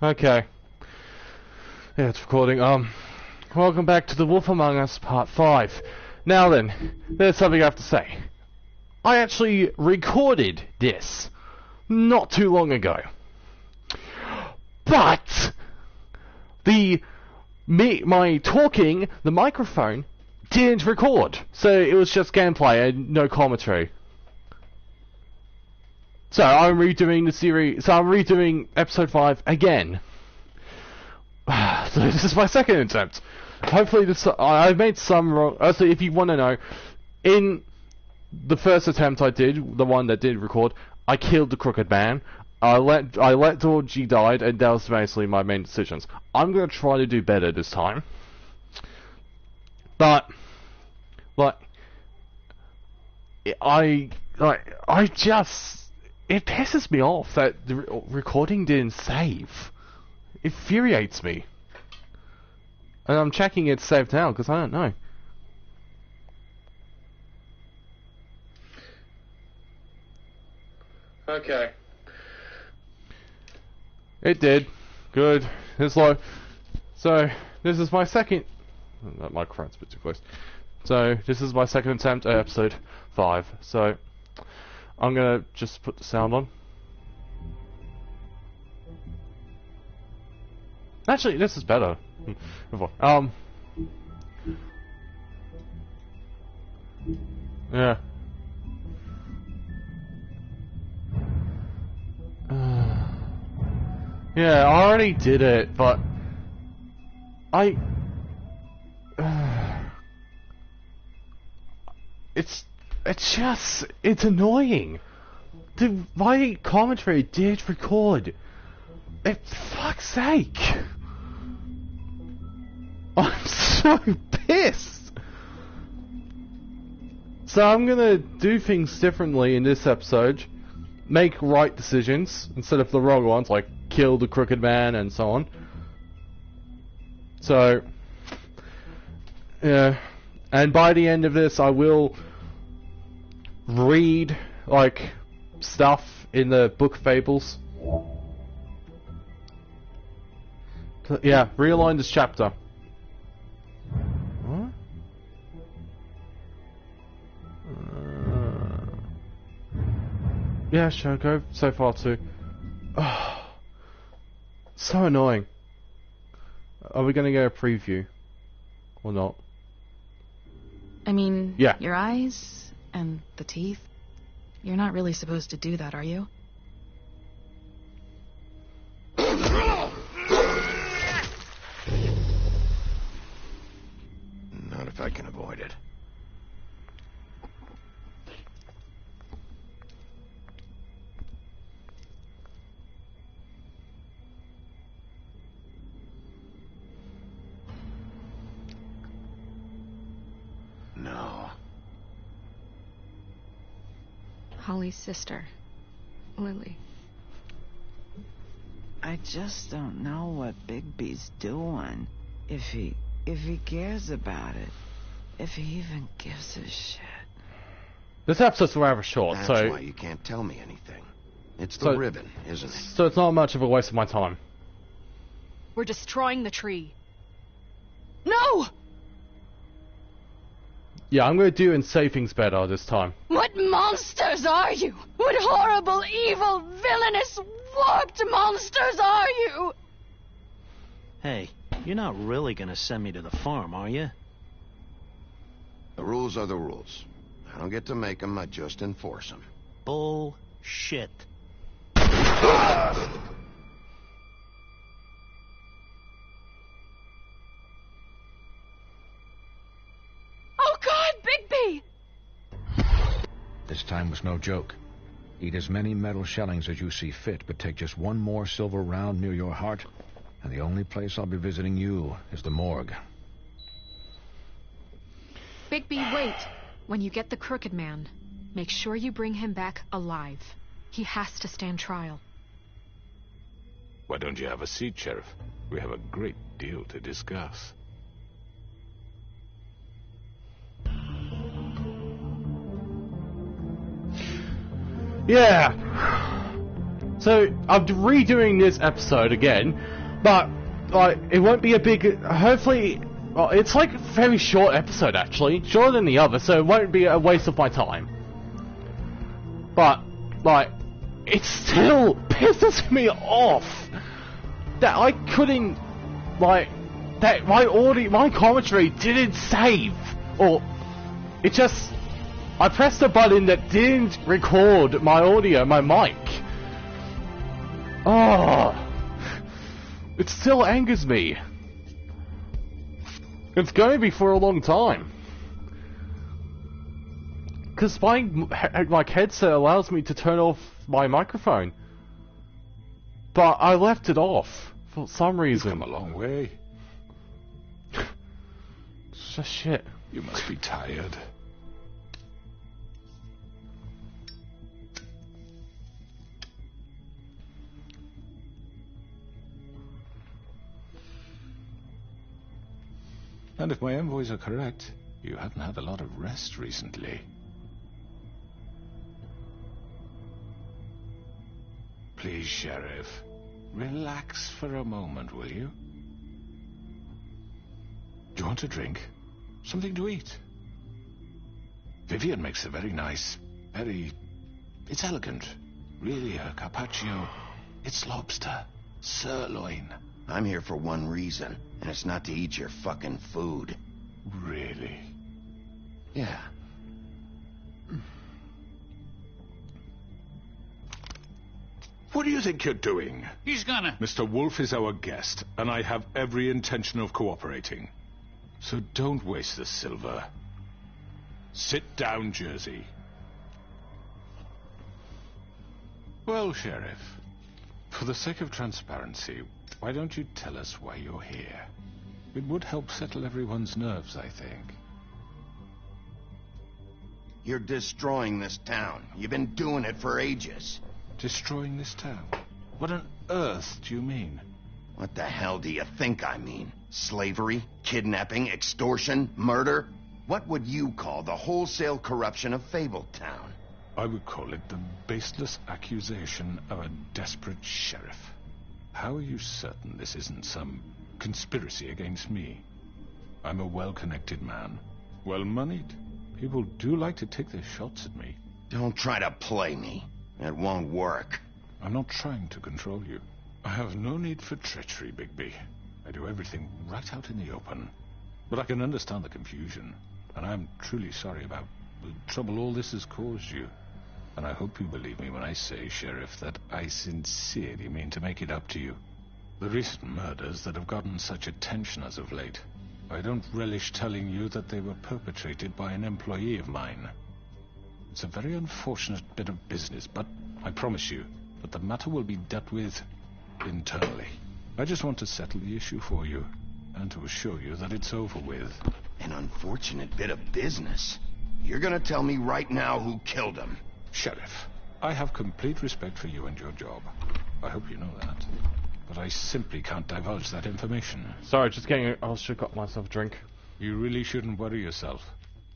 Okay. Yeah, it's recording. Welcome back to The Wolf Among Us Part 5. Now then, there's something I have to say. I actually recorded this not too long ago. But my talking, the microphone, didn't record. So it was just gameplay and no commentary. So I'm redoing the series. So I'm redoing episode 5 again. So this is my second attempt. Hopefully this. I've made some wrong. So if you want to know, in the first attempt I did, the one that did record, I killed the crooked man. I let Georgie died, and that was basically my main decisions. I'm gonna try to do better this time. But it pisses me off that the recording didn't save. It infuriates me. And I'm checking it's saved now, because I don't know. Okay. It did. Good. It's low. So, this is my second... That microphone's a bit too close. So, this is my second attempt at episode 5. So... I'm gonna just put the sound on. Actually, this is better. Yeah. Yeah, I already did it, but it's annoying. My commentary did record. For fuck's sake. I'm so pissed. So I'm gonna do things differently in this episode. Make right decisions instead of the wrong ones, like kill the crooked man and so on. So, yeah. And by the end of this, I will read, like, stuff in the book Fables. Yeah, realign this chapter. What? Yeah, sure, go so far too. Oh, so annoying. Are we gonna get a preview? Or not? I mean, yeah. Your eyes and the teeth. You're not really supposed to do that, are you? Not if I can avoid it. No. Holly's sister, Lily. I just don't know what Bigby's doing. If he cares about it. If he even gives a shit. This episode's rather short, That's so... why you can't tell me anything. It's the ribbon, isn't it? So it's not much of a waste of my time. We're destroying the tree. No! Yeah, I'm gonna do and say things better this time. What monsters are you? What horrible, evil, villainous, warped monsters are you? Hey, you're not really gonna send me to the farm, are you? The rules are the rules. I don't get to make them, I just enforce them. Bullshit. Oh God, Bigby! This time was no joke. Eat as many metal shellings as you see fit, but take just one more silver round near your heart, and the only place I'll be visiting you is the morgue. Bigby, wait. When you get the crooked man, make sure you bring him back alive. He has to stand trial. Why don't you have a seat, Sheriff? We have a great deal to discuss. Yeah. So I'm redoing this episode again But, like, it won't be a big... Hopefully... Well, it's like a very short episode, actually. Shorter than the other, so it won't be a waste of my time. But, like, it still pisses me off that I couldn't, like, that my commentary didn't save. Or, it just... I pressed a button that didn't record my audio, my mic. Oh... It still angers me. It's going to be for a long time. Because my headset allows me to turn off my microphone. But I left it off for some reason. You've come a long way. It's just shit. You must be tired. And if my envoys are correct, you haven't had a lot of rest recently. Please, Sheriff, relax for a moment, will you? Do you want a drink? Something to eat? Vivian makes a very nice, it's elegant. Really, a carpaccio. It's lobster. Sirloin. I'm here for one reason, and it's not to eat your fucking food. Really? Yeah. What do you think you're doing? He's gonna... Mr. Wolf is our guest, and I have every intention of cooperating. So don't waste the silver. Sit down, Jersey. Well, Sheriff, for the sake of transparency, why don't you tell us why you're here? It would help settle everyone's nerves, I think. You're destroying this town. You've been doing it for ages. Destroying this town? What on earth do you mean? What the hell do you think I mean? Slavery, kidnapping, extortion, murder? What would you call the wholesale corruption of Fabletown? I would call it the baseless accusation of a desperate sheriff. How are you certain this isn't some conspiracy against me? I'm a well-connected man, well-moneyed. People do like to take their shots at me. Don't try to play me. It won't work. I'm not trying to control you. I have no need for treachery, Bigby. I do everything right out in the open. But I can understand the confusion, and I'm truly sorry about the trouble all this has caused you. And I hope you believe me when I say, Sheriff, that I sincerely mean to make it up to you. The recent murders that have gotten such attention as of late, I don't relish telling you that they were perpetrated by an employee of mine. It's a very unfortunate bit of business, but I promise you that the matter will be dealt with internally. I just want to settle the issue for you, and to assure you that it's over with. An unfortunate bit of business? You're gonna tell me right now who killed him? Sheriff, I have complete respect for you and your job. I hope you know that. But I simply can't divulge that information. Sorry, just getting... I should have got myself a drink. You really shouldn't worry yourself.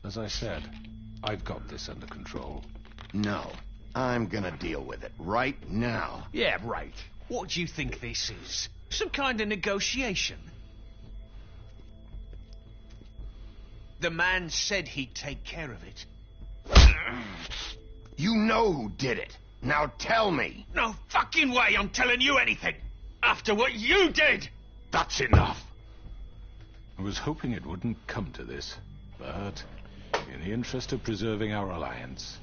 As I said, I've got this under control. No. I'm gonna deal with it right now. Yeah, right. What do you think this is? Some kind of negotiation? The man said he'd take care of it. You know who did it. Now tell me. No fucking way I'm telling you anything. After what you did. That's enough. I was hoping it wouldn't come to this, but in the interest of preserving our alliance,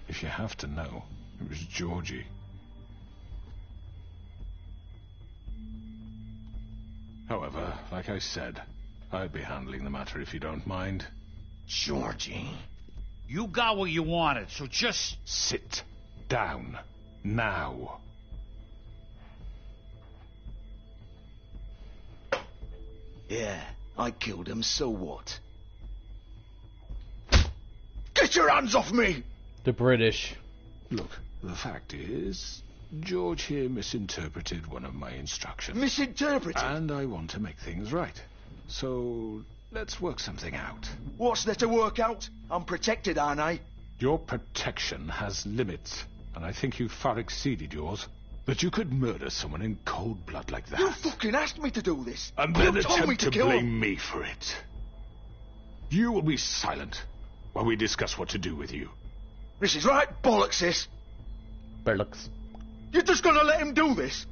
if you have to know, it was Georgie. However, like I said, I'd be handling the matter if you don't mind. Georgie. You got what you wanted, so just... Sit down. Now. Yeah, I killed him, so what? Get your hands off me! The British. Look, the fact is, George here misinterpreted one of my instructions. Misinterpreted? And I want to make things right. So, let's work something out. What's there to work out? I'm protected, aren't I? Your protection has limits, and I think you've far exceeded yours. That you could murder someone in cold blood like that. You fucking asked me to do this. And You then told me attempt to to kill blame him. me for it. You will be silent while we discuss what to do with you. This is right bollocks, this. Bollocks. You're just gonna let him do this?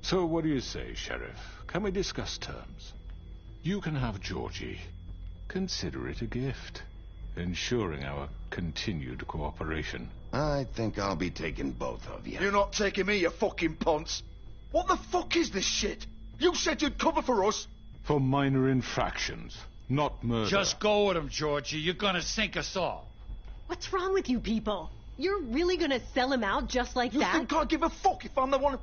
So what do you say, Sheriff? Can we discuss terms? You can have Georgie. Consider it a gift, ensuring our continued cooperation. I think I'll be taking both of you. You're not taking me, you fucking ponce. What the fuck is this shit? You said you'd cover for us. For minor infractions, not murder. Just go with him, Georgie. You're gonna sink us all. What's wrong with you people? You're really gonna sell him out just like You that? think I give a fuck if I'm the one...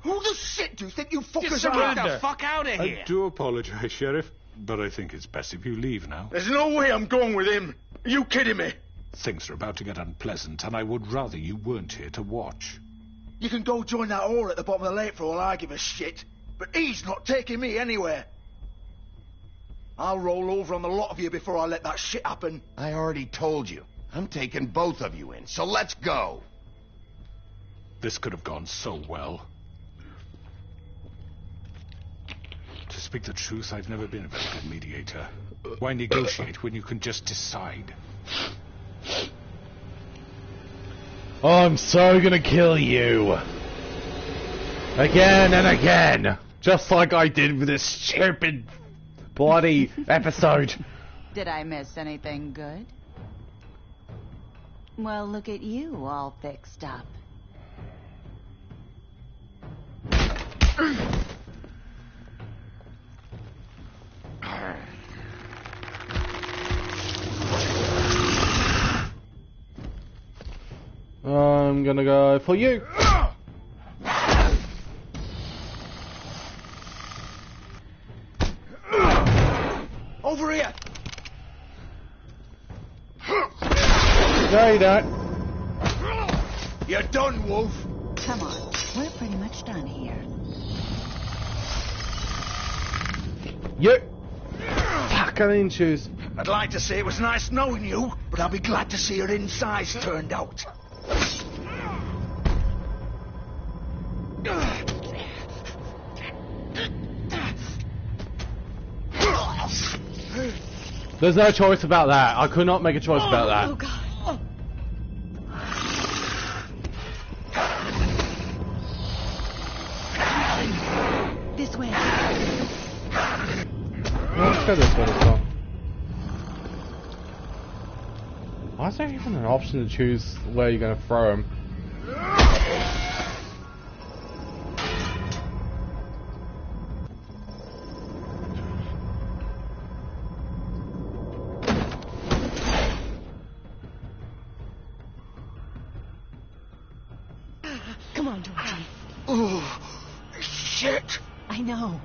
Who the shit do you think you fuckers Just are? get the fuck out of here. I do apologize, Sheriff, but I think it's best if you leave now. There's no way I'm going with him. Are you kidding me? Things are about to get unpleasant, and I would rather you weren't here to watch. You can go join that whore at the bottom of the lake for all I give a shit. But he's not taking me anywhere. I'll roll over on the lot of you before I let that shit happen. I already told you. I'm taking both of you in, so let's go. This could have gone so well. To speak the truth, I've never been a very good mediator. Why negotiate when you can just decide? I'm so gonna kill you. Again and again. Just like I did with this stupid bloody episode. Did I miss anything good? Well, look at you, all fixed up. I'm gonna go for you. Over here! No, you don't. You're done, Wolf. Come on, we're pretty much done here. You. Fuck, I didn't choose. I'd like to say it was nice knowing you, but I'll be glad to see your insides turned out. There's no choice about that. I could not make a choice about that. Oh, God. This way. Let's go this way as well. Why is there even an option to choose where you're going to throw him? Come on, Georgie. Oh, shit! I know.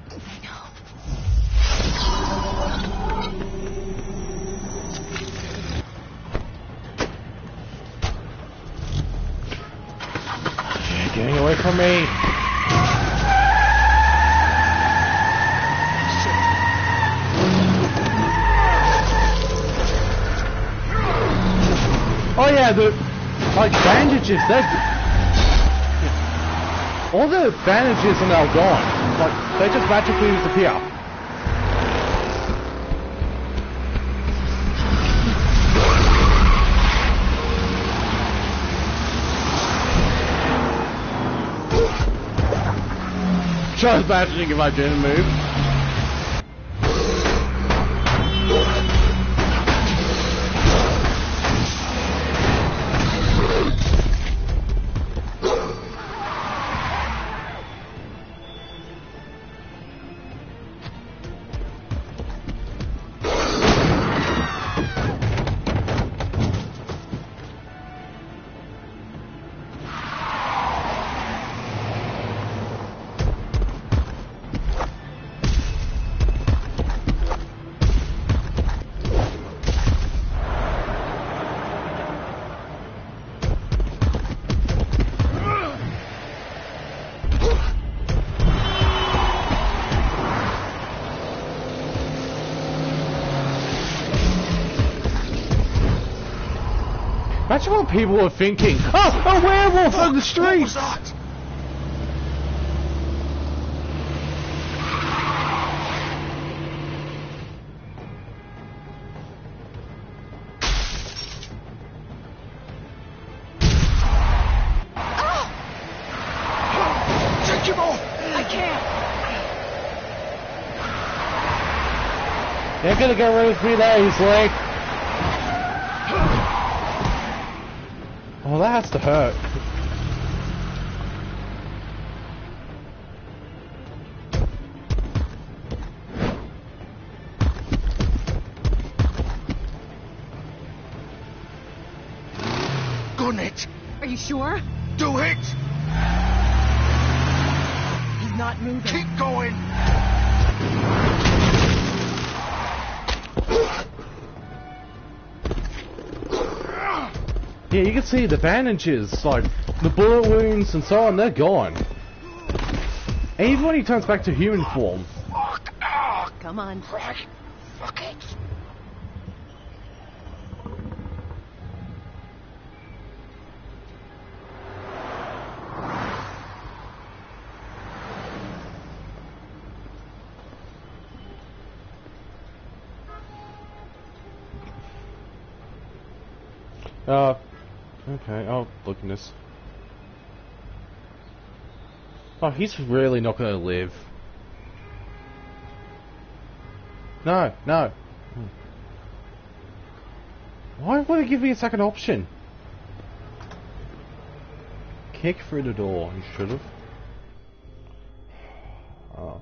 Getting away from me! Oh yeah, the like bandages. All the bandages are now gone. Like they just magically disappear. Just imagining if I didn't move. Imagine what people are thinking. Oh, a werewolf on the street! What was that? Take him off! I can't. They're gonna get rid of me that easily. Oh, that has to hurt. Gun it! Are you sure? Do it! He's not moving. Keep going! Yeah, you can see the bandages, like the bullet wounds and so on, they're gone. And even when he turns back to human form. Come on. Right. Fuck it. Okay, I'll look in this. Oh, he's really not gonna live. No, no. Why would it give me a second option? Kick through the door, you should have. Oh.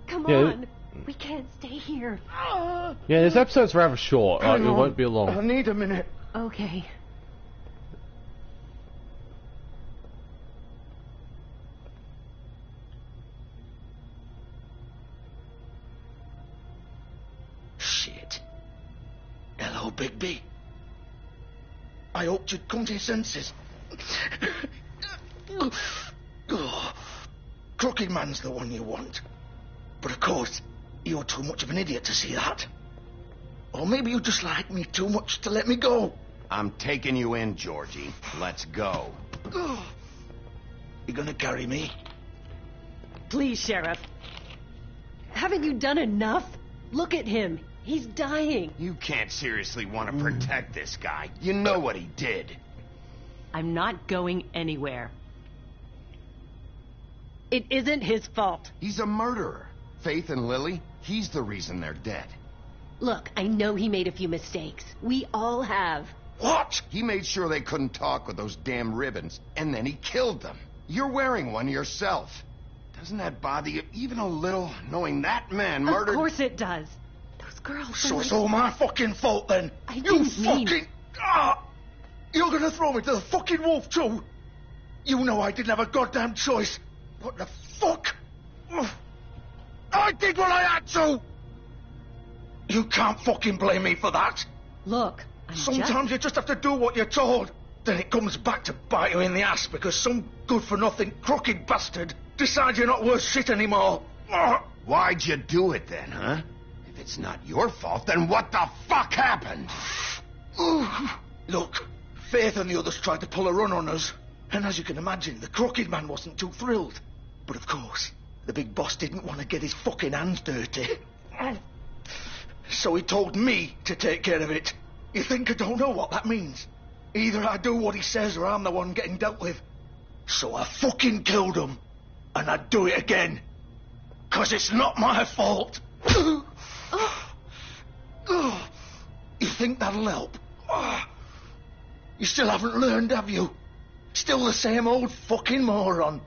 Come Yeah, on. We can't stay here. Yeah, this episode's rather short. It won't be long. I need a minute. Okay. Shit. Hello, Bigby. I hoped you'd come to your senses. Crooked Man's the one you want. But of course, you're too much of an idiot to see that. Or maybe you just like me too much to let me go. I'm taking you in, Georgie. Let's go. You gonna carry me? Please, Sheriff. Haven't you done enough? Look at him. He's dying. You can't seriously want to protect this guy. You know what he did. I'm not going anywhere. It isn't his fault. He's a murderer. Faith and Lily, he's the reason they're dead. Look, I know he made a few mistakes. We all have. What? He made sure they couldn't talk with those damn ribbons, and then he killed them. You're wearing one yourself. Doesn't that bother you even a little, knowing that man murdered... Of course it does. Those girls... So it's all my fucking fault then? I didn't mean... You're gonna throw me to the fucking wolf too? You know I didn't have a goddamn choice. What the fuck? I did what I had to! You can't fucking blame me for that. Look, Sometimes you just have to do what you're told. Then it comes back to bite you in the ass because some good-for-nothing crooked bastard decides you're not worth shit anymore. Why'd you do it then, huh? If it's not your fault, then what the fuck happened? Look, Faith and the others tried to pull a run on us. And as you can imagine, the Crooked Man wasn't too thrilled. But of course, the big boss didn't want to get his fucking hands dirty. So he told me to take care of it. You think I don't know what that means? Either I do what he says or I'm the one getting dealt with. So I fucking killed him. And I'd do it again. 'Cause it's not my fault. You think that'll help? You still haven't learned, have you? Still the same old fucking moron.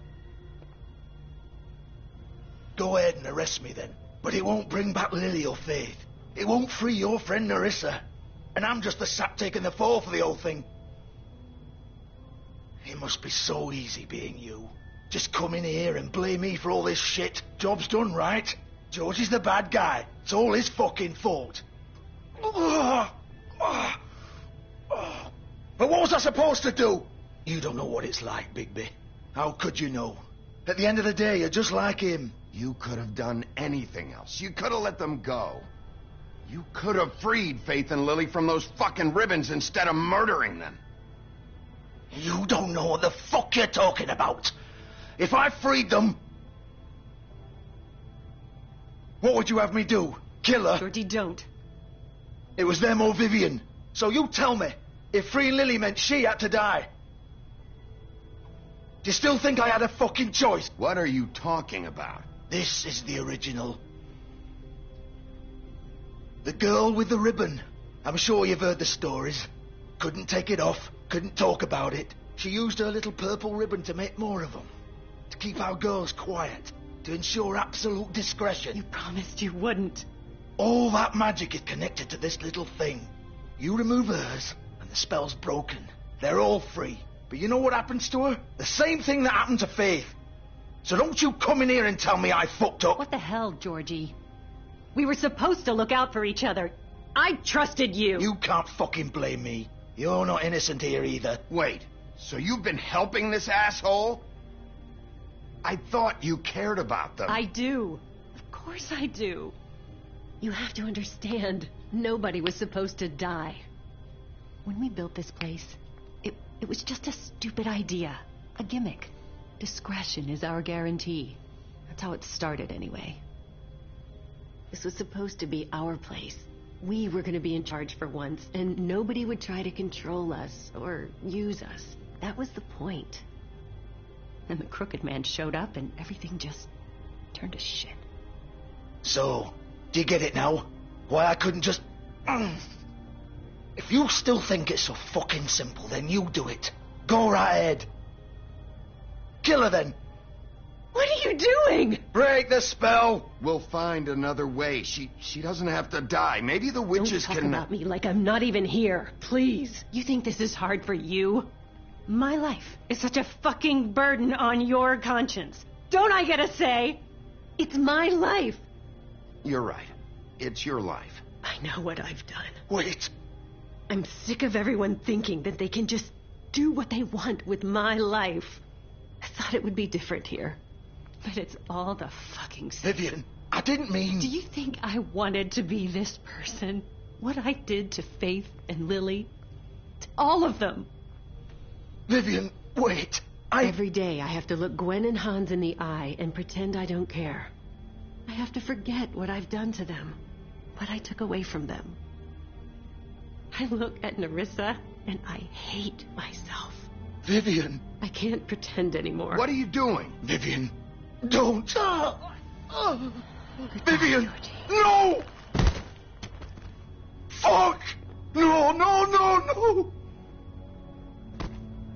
Go ahead and arrest me then. But it won't bring back Lily or Faith. It won't free your friend Nerissa. And I'm just the sap taking the fall for the whole thing. It must be so easy being you. Just come in here and blame me for all this shit. Job's done, right? George is the bad guy. It's all his fucking fault. But what was I supposed to do? You don't know what it's like, Bigby. How could you know? At the end of the day, you're just like him. You could have done anything else. You could have let them go. You could have freed Faith and Lily from those fucking ribbons instead of murdering them. You don't know what the fuck you're talking about. If I freed them... What would you have me do? Kill her? Georgie, don't. It was them or Vivian. So you tell me, if freeing Lily meant she had to die, do you still think I had a fucking choice? What are you talking about? This is the original. The girl with the ribbon. I'm sure you've heard the stories. Couldn't take it off, couldn't talk about it. She used her little purple ribbon to make more of them. To keep our girls quiet. To ensure absolute discretion. You promised you wouldn't. All that magic is connected to this little thing. You remove hers, and the spell's broken. They're all free. But you know what happens to her? The same thing that happened to Faith. So don't you come in here and tell me I fucked up. What the hell, Georgie? We were supposed to look out for each other. I trusted you. You can't fucking blame me. You're not innocent here either. Wait, so you've been helping this asshole? I thought you cared about them. I do. Of course I do. You have to understand, nobody was supposed to die. When we built this place, it was just a stupid idea. A gimmick. Discretion is our guarantee. That's how it started anyway. This was supposed to be our place. We were going to be in charge for once, and nobody would try to control us or use us. That was the point. And the Crooked Man showed up, and everything just turned to shit. So, do you get it now? Why I couldn't just... If you still think it's so fucking simple, then you do it. Go right ahead. Kill her then. What are you doing? Break the spell. We'll find another way. She doesn't have to die. Maybe the witches Don't talk can... about me like I'm not even here. Please. You think this is hard for you? My life is such a fucking burden on your conscience. Don't I get a say? It's my life. You're right. It's your life. I know what I've done. Wait. I'm sick of everyone thinking that they can just do what they want with my life. I thought it would be different here. But it's all the fucking same. Vivian, I didn't mean... Do you think I wanted to be this person? What I did to Faith and Lily? To all of them. Vivian, wait. Every day I have to look Gwen and Hans in the eye and pretend I don't care. I have to forget what I've done to them. What I took away from them. I look at Nerissa and I hate myself. Vivian. I can't pretend anymore. What are you doing? Vivian, don't. Vivian, no! Fuck! No, no, no, no!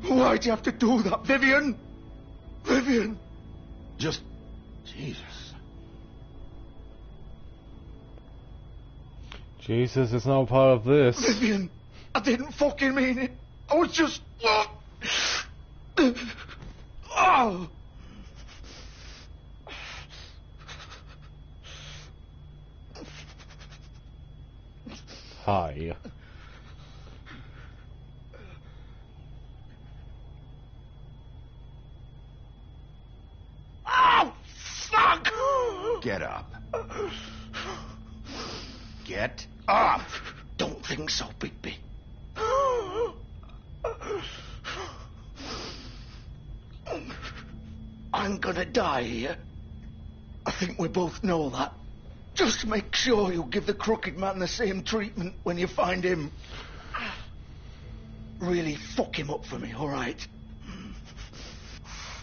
Why'd you have to do that, Vivian? Vivian! Just... Jesus. Jesus is not part of this. Vivian, I didn't fucking mean it. I was just... Oh! Hi. Oh, fuck! Get up. Get up! Don't think so, Bigby. I'm gonna die here. I think we both know that. Just make sure you give the Crooked Man the same treatment when you find him. Really fuck him up for me, all right?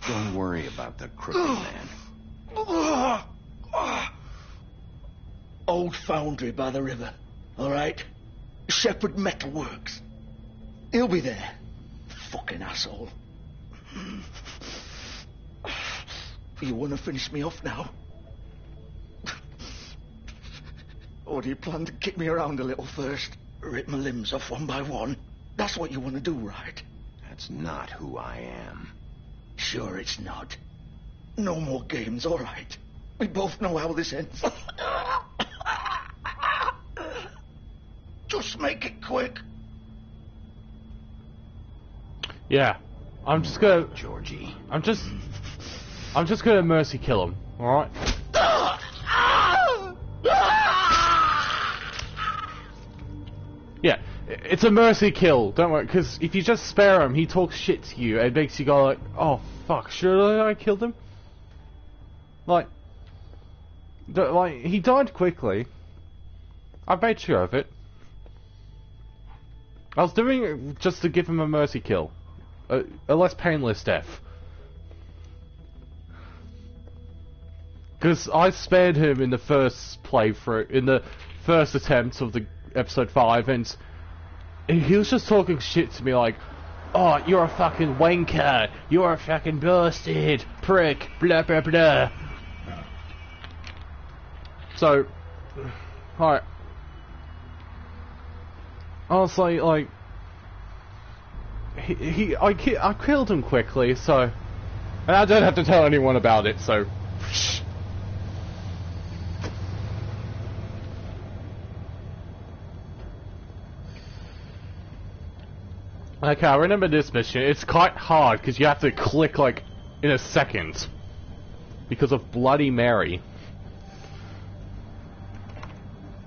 Don't worry about the Crooked Man. Old foundry by the river, all right? Shepherd Metalworks. He'll be there. Fucking asshole. You want to finish me off now? Or do you plan to kick me around a little first? Rip my limbs off one by one? That's what you want to do, right? That's not who I am. Sure it's not. No more games, all right? We both know how this ends. Just make it quick. Yeah. I'm just gonna... Georgie. I'm just gonna mercy kill him, alright? It's a mercy kill, don't worry, because if you just spare him, he talks shit to you, and makes you go like, oh fuck, should I killed him? Like, he died quickly. I made sure of it. I was doing it just to give him a mercy kill. A less painless death. Because I spared him in the first playthrough, in the first attempt of the episode 5, and he was just talking shit to me like, oh, you're a fucking wanker, you're a fucking bastard, prick, blah blah blah. So, alright. Honestly, like, I killed him quickly, so, and I don't have to tell anyone about it, so. Okay, I remember this mission. It's quite hard because you have to click like in a second because of Bloody Mary.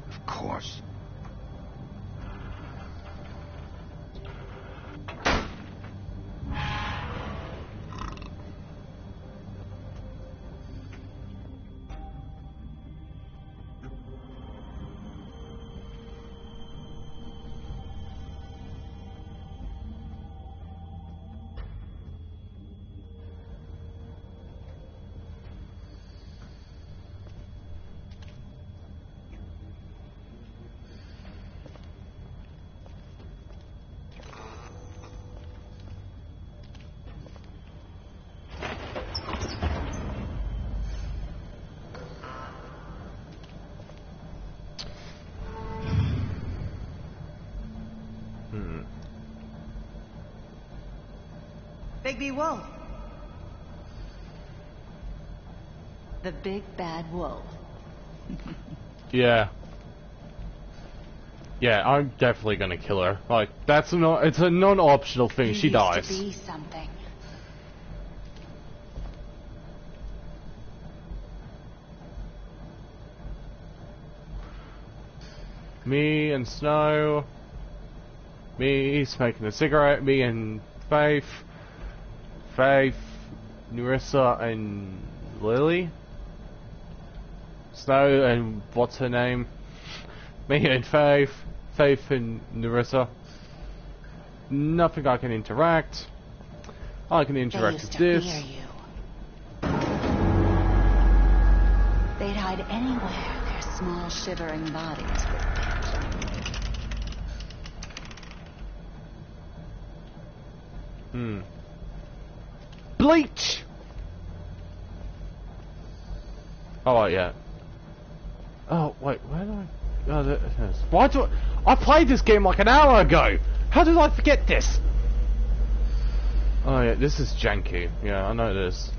Of course. Bigby Wolf. The big bad wolf. Yeah. Yeah, I'm definitely gonna kill her. Like, it's a non-optional thing. She dies. To be something. Me and Snow. Me smoking a cigarette. Me and Faith. Faith, Nerissa, and Lily. Snow and what's her name? Me and Faith. Faith and Nerissa. Nothing I can interact. I can interact with this. Fear you. They'd hide anywhere their small shivering bodies would fit. Bleach! Oh, yeah. Oh, wait, where did I... Oh, there it is. Why do I played this game like an hour ago! How did I forget this? Oh, yeah, this is janky. Yeah, I know this.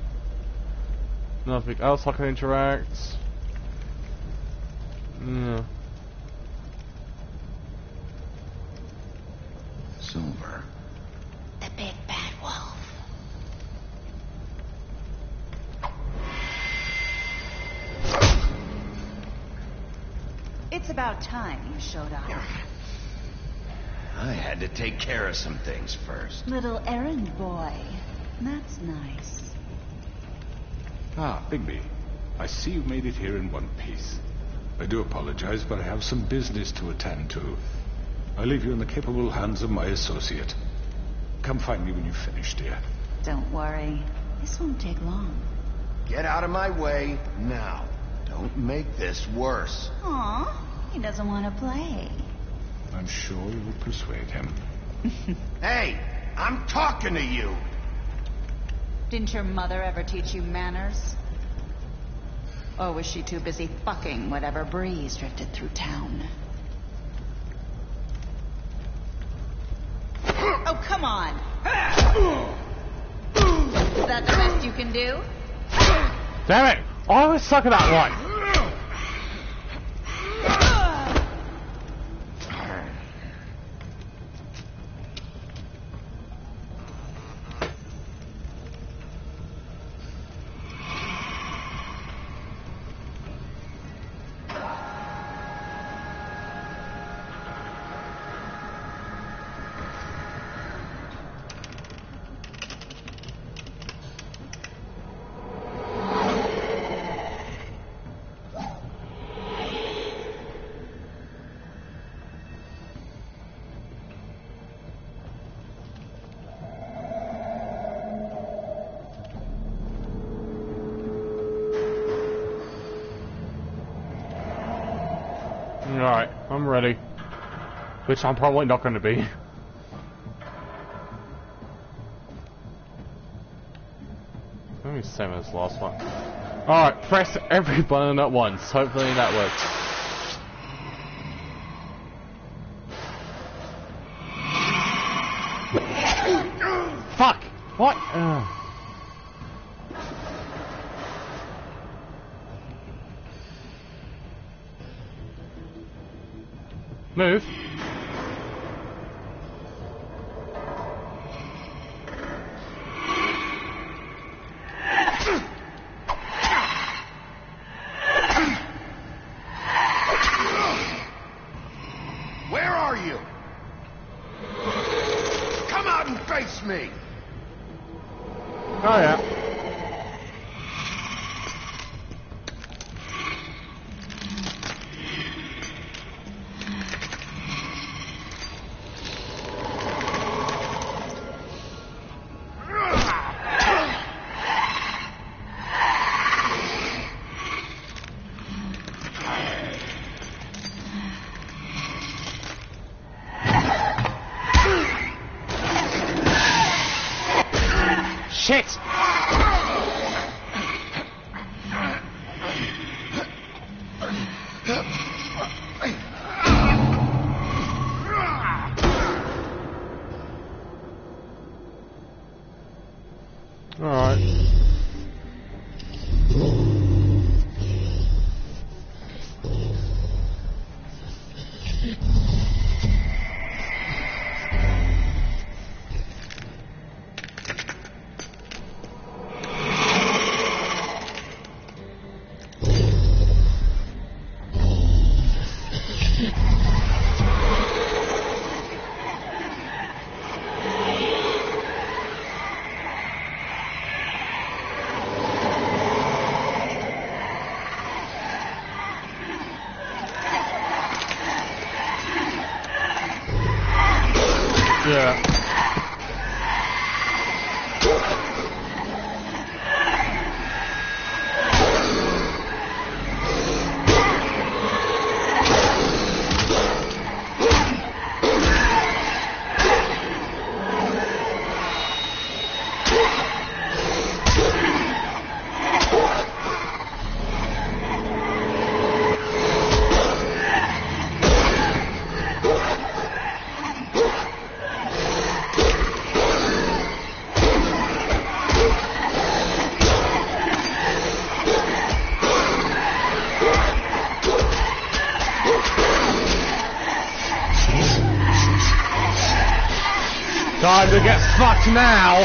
Nothing else I can interact. Yeah. Silver. The big bad wolf. It's about time you showed up. I had to take care of some things first. Little errand boy. That's nice. Ah, Bigby. I see you made it here in one piece. I do apologize, but I have some business to attend to. I leave you in the capable hands of my associate. Come find me when you've finished, dear. Don't worry. This won't take long. Get out of my way now. Don't make this worse. Aw, he doesn't want to play. I'm sure you'll persuade him. Hey, I'm talking to you. Didn't your mother ever teach you manners? Or was she too busy fucking whatever breeze drifted through town? Oh, come on! Is that the best you can do? Damn it! I always suck at that one! I'm ready. Which I'm probably not going to be. Let me save this last one. Alright, press every button at once. Hopefully that works. Fuck! What? Move. Where are you? Come out and face me! Oh yeah. Shit! Alright. Yeah. Time to get fucked now!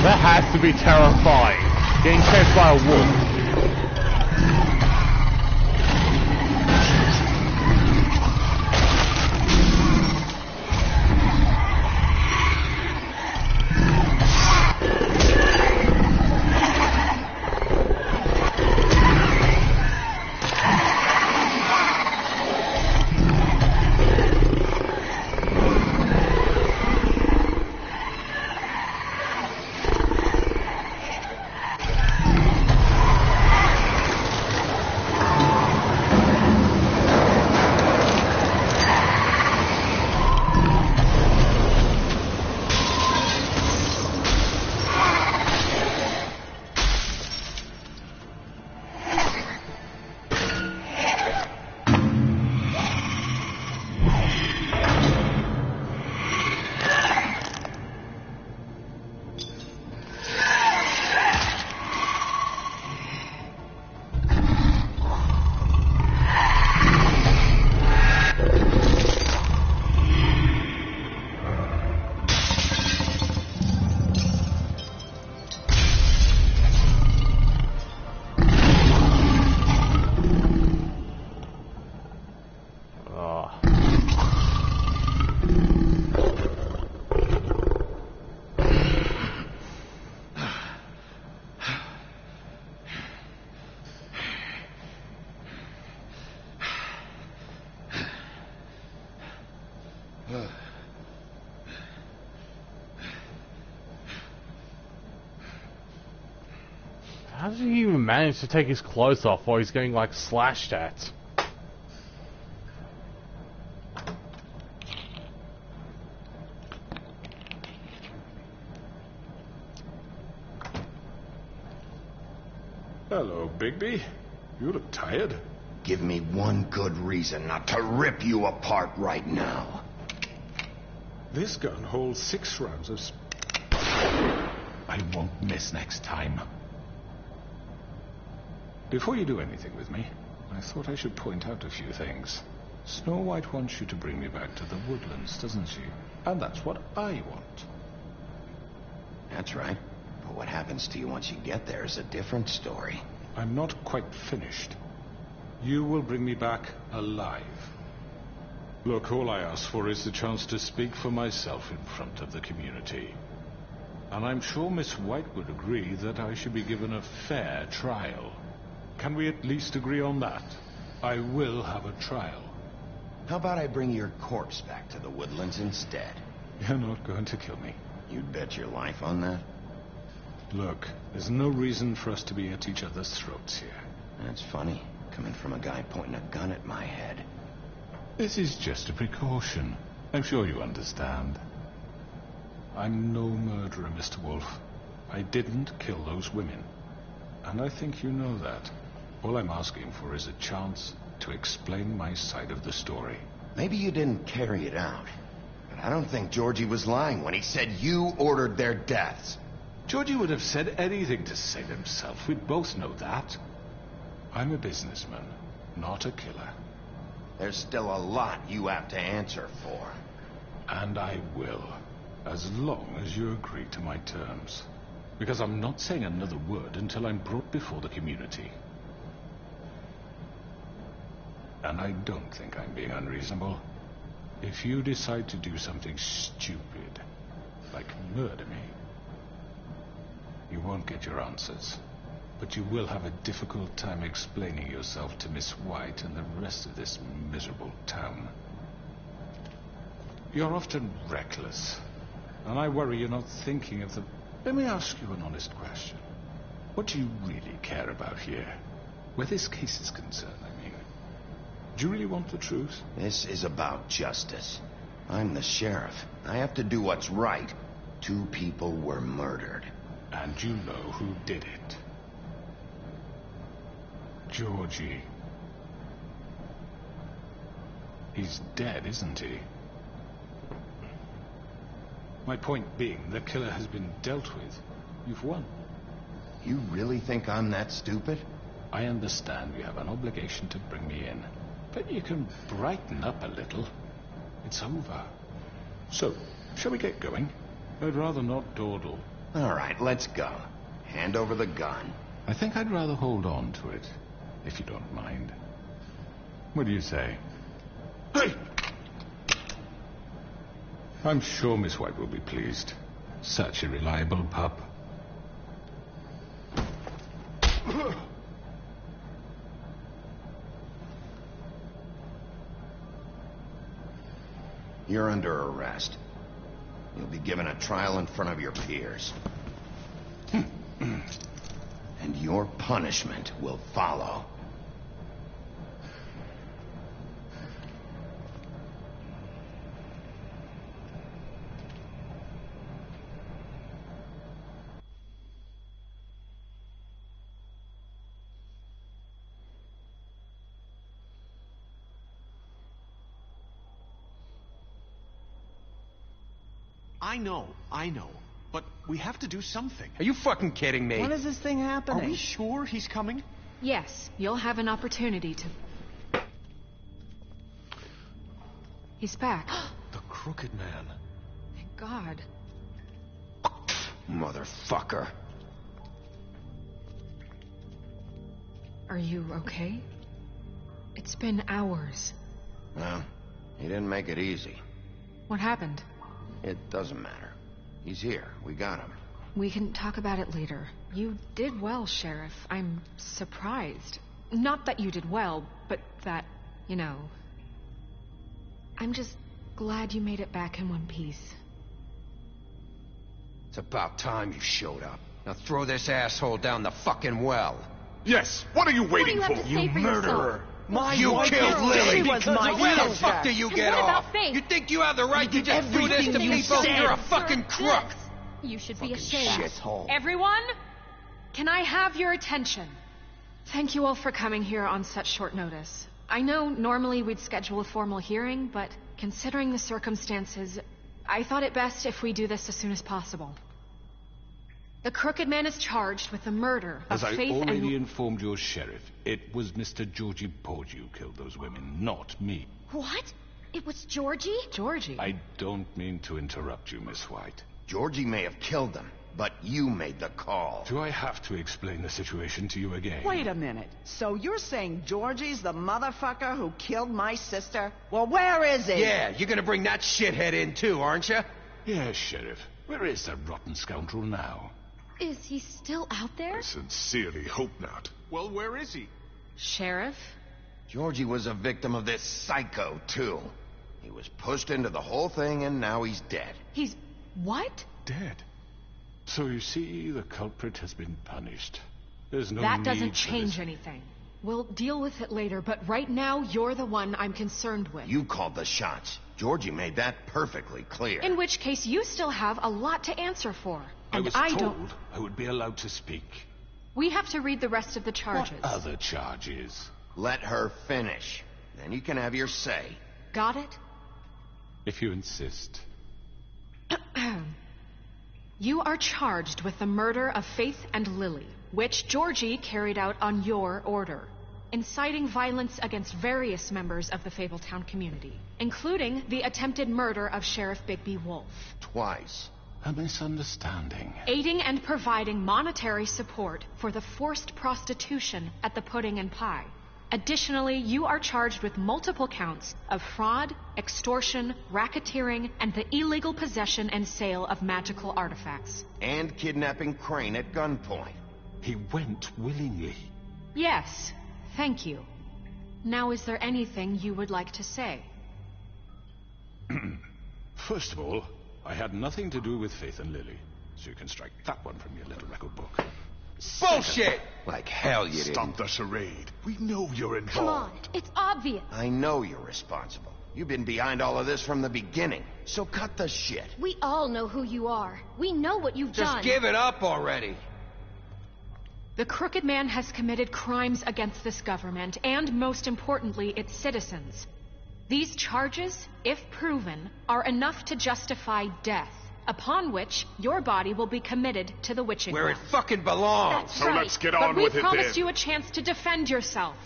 That has to be terrifying. Getting chased by a wolf. How did he even manage to take his clothes off while he's getting, like, slashed at? Hello, Bigby. You look tired. Give me one good reason not to rip you apart right now. This gun holds 6 rounds of... I won't miss next time. Before you do anything with me, I thought I should point out a few things. Snow White wants you to bring me back to the woodlands, doesn't she? And that's what I want. That's right. But what happens to you once you get there is a different story. I'm not quite finished. You will bring me back alive. Look, all I ask for is the chance to speak for myself in front of the community. And I'm sure Miss White would agree that I should be given a fair trial. Can we at least agree on that? I will have a trial. How about I bring your corpse back to the woodlands instead? You're not going to kill me. You'd bet your life on that? Look, there's no reason for us to be at each other's throats here. That's funny, coming from a guy pointing a gun at my head. This is just a precaution. I'm sure you understand. I'm no murderer, Mr. Wolf. I didn't kill those women. And I think you know that. All I'm asking for is a chance to explain my side of the story. Maybe you didn't carry it out. But I don't think Georgie was lying when he said you ordered their deaths. Georgie would have said anything to save himself. We'd both know that. I'm a businessman, not a killer. There's still a lot you have to answer for. And I will, as long as you agree to my terms. Because I'm not saying another word until I'm brought before the community. And I don't think I'm being unreasonable. If you decide to do something stupid, like murder me, you won't get your answers. But you will have a difficult time explaining yourself to Miss White and the rest of this miserable town. You're often reckless, and I worry you're not thinking of the... Let me ask you an honest question. What do you really care about here? Where this case is concerned, I mean. Do you really want the truth? This is about justice. I'm the sheriff. I have to do what's right. 2 people were murdered. And you know who did it. Georgie. He's dead, isn't he? My point being, the killer has been dealt with. You've won. You really think I'm that stupid? I understand you have an obligation to bring me in. But you can brighten up a little. It's over. So, shall we get going? I'd rather not dawdle. All right, let's go. Hand over the gun. I think I'd rather hold on to it, if you don't mind. What do you say? Hey! I'm sure Miss White will be pleased. Such a reliable pup. You're under arrest. You'll be given a trial in front of your peers. And your punishment will follow. I know. But we have to do something. Are you fucking kidding me? When is this thing happening? Are we sure he's coming? Yes, you'll have an opportunity to... He's back. The Crooked Man. Thank God. Motherfucker. Are you okay? It's been hours. Well, he didn't make it easy. What happened? It doesn't matter. He's here. We got him. We can talk about it later. You did well, Sheriff. I'm surprised. Not that you did well, but that, you know... I'm just glad you made it back in one piece. It's about time you showed up. Now throw this asshole down the fucking well. Yes, what are you waiting have for? to say for yourself? You killed Lily! She was my Where the sister. fuck do you And get what off? about Faith? You think you have the right to just do this to everything you people? said. You're a fucking crook! You should be Fucking ashamed. shithole. Everyone, can I have your attention? Thank you all for coming here on such short notice. I know normally we'd schedule a formal hearing, but considering the circumstances, I thought it best if we do this as soon as possible. The Crooked Man is charged with the murder of As I Faith already and... informed your sheriff, it was Mr. Georgie Porgy who killed those women, not me. What? It was Georgie? Georgie? I don't mean to interrupt you, Miss White. Georgie may have killed them, but you made the call. Do I have to explain the situation to you again? Wait a minute. So you're saying Georgie's the motherfucker who killed my sister? Well, where is he? Yeah, you're gonna bring that shithead in too, aren't you? Yes, Sheriff. Where is that rotten scoundrel now? Is he still out there? I sincerely hope not. Well, where is he? Sheriff? Georgie was a victim of this psycho, too. He was pushed into the whole thing, and now he's dead. He's... what? Dead. So you see, the culprit has been punished. There's no That need doesn't for change this. anything. We'll deal with it later, but right now, you're the one I'm concerned with. You called the shots. Georgie made that perfectly clear. In which case, you still have a lot to answer for. I And was I told don't... I would be allowed to speak. We have to read the rest of the charges. What other charges? Let her finish. Then you can have your say. Got it? If you insist. You are charged with the murder of Faith and Lily, which Georgie carried out on your order, inciting violence against various members of the Fabletown community, including the attempted murder of Sheriff Bigby Wolf. Twice. A misunderstanding. Aiding and providing monetary support for the forced prostitution at the Pudding and Pie. Additionally, you are charged with multiple counts of fraud, extortion, racketeering, and the illegal possession and sale of magical artifacts. And kidnapping Crane at gunpoint. He went willingly. Yes, thank you. Now, is there anything you would like to say? First of all, I had nothing to do with Faith and Lily, so you can strike that one from your little record book. Bullshit! Like hell you didn't. Stop the charade. We know you're involved. Come on, it's obvious. I know you're responsible. You've been behind all of this from the beginning. So cut the shit. We all know who you are. We know what you've done. Just give it up already. The Crooked Man has committed crimes against this government, and most importantly, its citizens. These charges, if proven, are enough to justify death, upon which your body will be committed to the witching Where it ground. fucking belongs. That's So right. let's get But on we with it promised then. you a chance to defend yourself,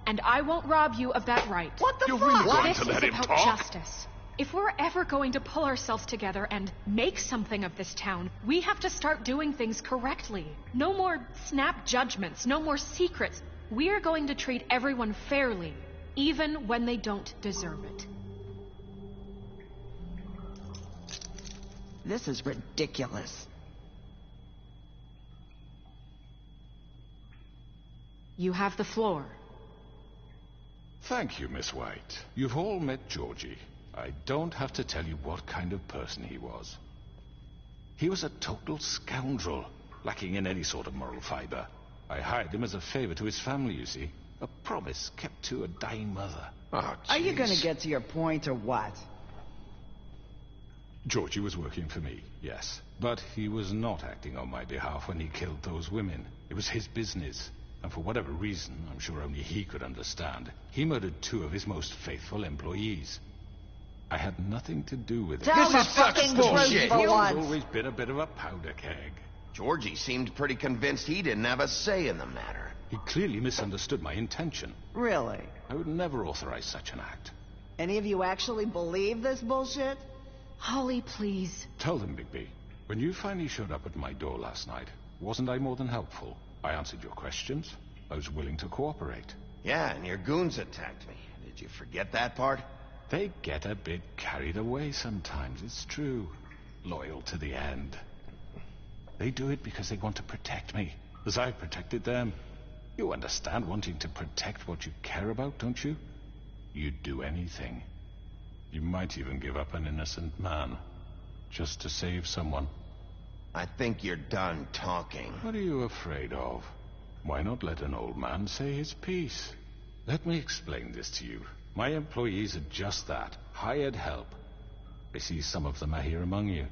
and I won't rob you of that right. What the You're fuck? really going This to let is him about talk? justice. If we're ever going to pull ourselves together and make something of this town, we have to start doing things correctly. No more snap judgments, no more secrets. We're going to treat everyone fairly, even when they don't deserve it. This is ridiculous. You have the floor. Thank you, Miss White. You've all met Georgie. I don't have to tell you what kind of person he was. He was a total scoundrel, lacking in any sort of moral fiber. I hired him as a favor to his family, you see. A promise kept to a dying mother. Oh, Are you jeez. gonna get to your point or what? Georgie was working for me, yes. But he was not acting on my behalf when he killed those women. It was his business. And for whatever reason, I'm sure only he could understand, he murdered 2 of his most faithful employees. I had nothing to do with it. Tell This the is such fucking bullshit. truth for He's once. always been a bit of a powder keg. Georgie seemed pretty convinced he didn't have a say in the matter. He clearly misunderstood my intention. Really? I would never authorize such an act. Any of you actually believe this bullshit? Holly, please. Tell them, Bigby. When you finally showed up at my door last night, wasn't I more than helpful? I answered your questions. I was willing to cooperate. Yeah, and your goons attacked me. Did you forget that part? They get a bit carried away sometimes, it's true. Loyal to the end. They do it because they want to protect me, as I've protected them. You understand wanting to protect what you care about, don't you? You'd do anything. You might even give up an innocent man, just to save someone. I think you're done talking. What are you afraid of? Why not let an old man say his piece? Let me explain this to you. My employees are just that, hired help. I see some of them are here among you.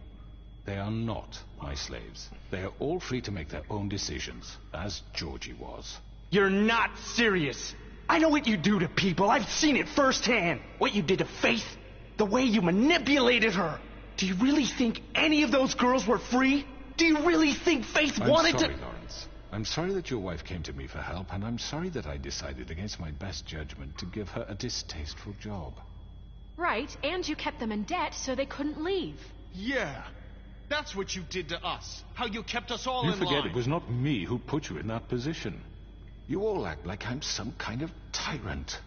They are not my slaves. They are all free to make their own decisions, as Georgie was. You're not serious. I know what you do to people. I've seen it firsthand. What you did to Faith. The way you manipulated her. Do you really think any of those girls were free? Do you really think Faith wanted to... I'm sorry, Lawrence. I'm sorry that your wife came to me for help, and I'm sorry that I decided against my best judgment to give her a distasteful job. Right, and you kept them in debt so they couldn't leave. Yeah. That's what you did to us. How you kept us all You in forget line. it was not me who put you in that position. You all act like I'm some kind of tyrant.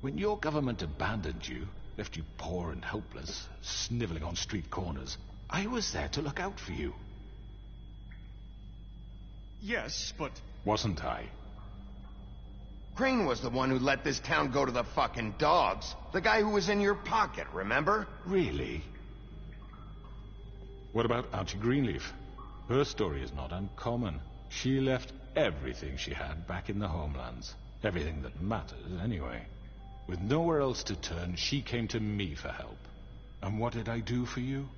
When your government abandoned you, left you poor and helpless, sniveling on street corners, I was there to look out for you. Yes, but... Wasn't I? Crane was the one who let this town go to the fucking dogs. The guy who was in your pocket, remember? Really? What about Auntie Greenleaf? Her story is not uncommon. She left everything she had back in the homelands. Everything that matters, anyway. With nowhere else to turn, she came to me for help. And what did I do for you?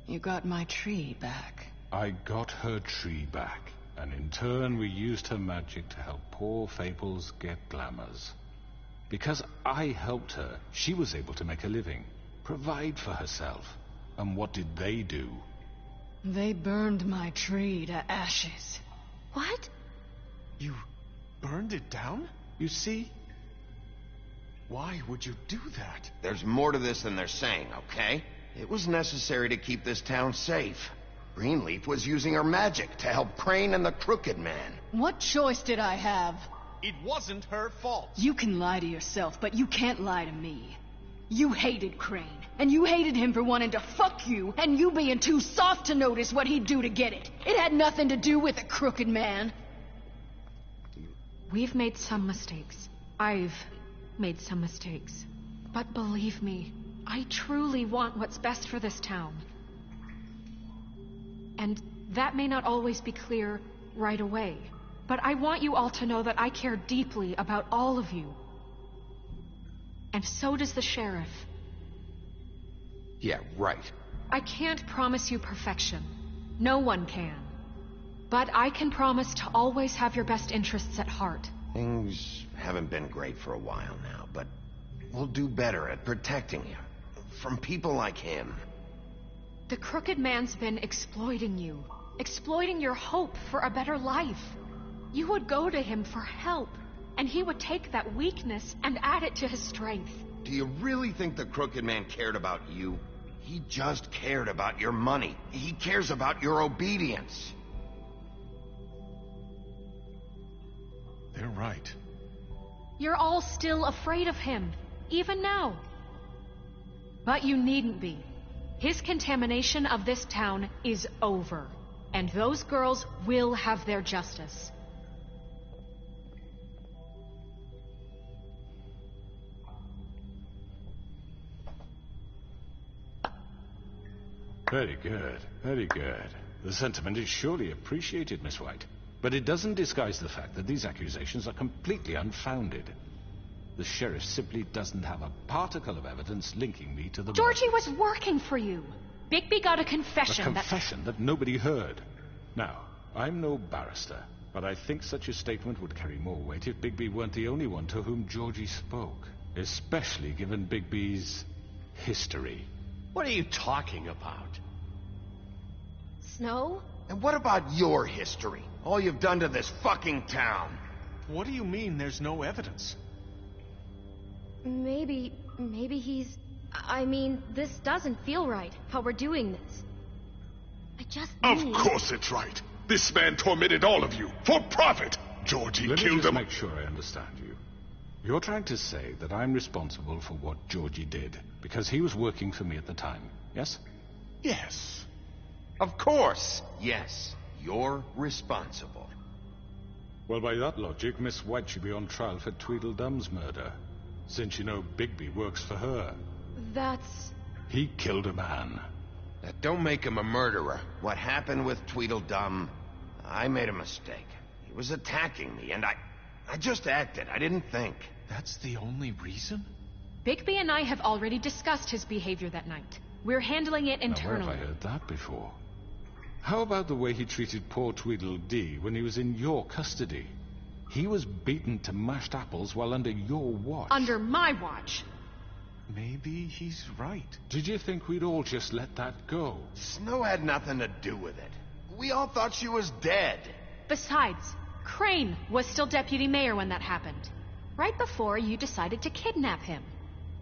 You got my tree back. I got her tree back. And in turn, we used her magic to help poor Fables get glamours. Because I helped her, she was able to make a living, provide for herself. And what did they do? They burned my tree to ashes. What? You burned it down? You see? Why would you do that? There's more to this than they're saying, okay? It was necessary to keep this town safe. Greenleaf was using her magic to help Crane and the Crooked Man. What choice did I have? It wasn't her fault. You can lie to yourself, but you can't lie to me. You hated Crane, and you hated him for wanting to fuck you, and you being too soft to notice what he'd do to get it. It had nothing to do with the Crooked Man. We've made some mistakes. I've made some mistakes. But believe me, I truly want what's best for this town. And that may not always be clear right away. But I want you all to know that I care deeply about all of you. And so does the sheriff. Yeah, right. I can't promise you perfection. No one can. But I can promise to always have your best interests at heart. Things haven't been great for a while now, but we'll do better at protecting you. From people like him. The Crooked Man's been exploiting you. Exploiting your hope for a better life. You would go to him for help. And he would take that weakness and add it to his strength. Do you really think the Crooked Man cared about you? He just cared about your money. He cares about your obedience. They're right. You're all still afraid of him, even now. But you needn't be. His contamination of this town is over. And those girls will have their justice. Very good, very good. The sentiment is surely appreciated, Miss White. But it doesn't disguise the fact that these accusations are completely unfounded. The sheriff simply doesn't have a particle of evidence linking me to the... Georgie was working for you. Bigby got a confession A confession that nobody heard. Now, I'm no barrister, but I think such a statement would carry more weight if Bigby weren't the only one to whom Georgie spoke. Especially given Bigby's history. What are you talking about? Snow? And what about your history? All you've done to this fucking town. What do you mean there's no evidence? Maybe he's... I mean, this doesn't feel right, how we're doing this. I just Of course it's right. This man tormented all of you, for profit. Georgie Let me killed just him. make sure I understand you. You're trying to say that I'm responsible for what Georgie did, because he was working for me at the time, yes? Yes. Of course. Yes. You're responsible. Well, by that logic, Miss White should be on trial for Tweedledum's murder, since you know Bigby works for her. That's... He killed a man. That don't make him a murderer. What happened with Tweedledum, I made a mistake. He was attacking me, and I just acted. I didn't think. That's the only reason? Bigby and I have already discussed his behavior that night. We're handling it Now, internally. where have I heard that before? How about the way he treated poor Tweedledee when he was in your custody? He was beaten to mashed apples while under your watch. Under my watch. Maybe he's right. Did you think we'd all just let that go? Snow had nothing to do with it. We all thought she was dead. Besides, Crane was still deputy mayor when that happened. Right before you decided to kidnap him.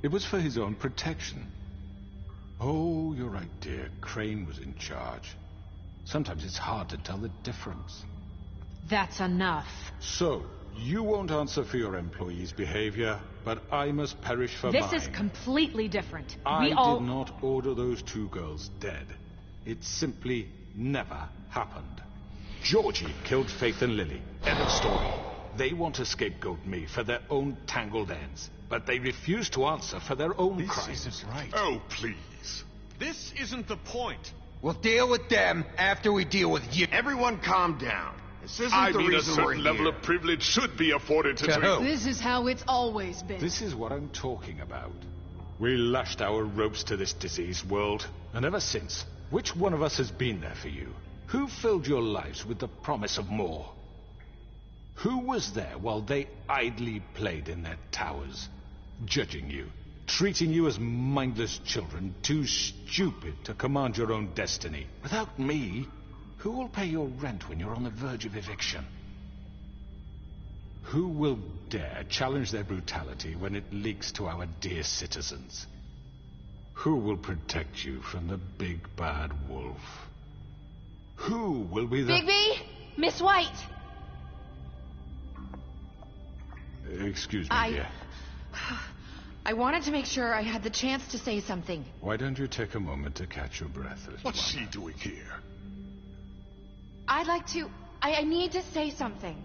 It was for his own protection. Oh, you're right, dear. Crane was in charge. Sometimes it's hard to tell the difference. That's enough. So, you won't answer for your employees' behavior, but I must perish for mine. This is completely different. I did not order those two girls dead. It simply never happened. Georgie killed Faith and Lily. End of story. They want to scapegoat me for their own tangled ends, but they refuse to answer for their own crimes. This isn't right. Oh, please. This isn't the point. We'll deal with them after we deal with you. Everyone calm down. This isn't I the mean, a reason we're certain level here. of privilege should be afforded to who? This is how it's always been. This is what I'm talking about. We lashed our ropes to this diseased world, and ever since, which one of us has been there for you? Who filled your lives with the promise of more? Who was there while they idly played in their towers, judging you, treating you as mindless children, too stupid to command your own destiny? Without me, who will pay your rent when you're on the verge of eviction? Who will dare challenge their brutality when it leaks to our dear citizens? Who will protect you from the big bad wolf? Who will be the... Bigby! Miss White! Excuse me, dear. I wanted to make sure I had the chance to say something. Why don't you take a moment to catch your breath, little What's one? she doing here? I'd like to... I need to say something.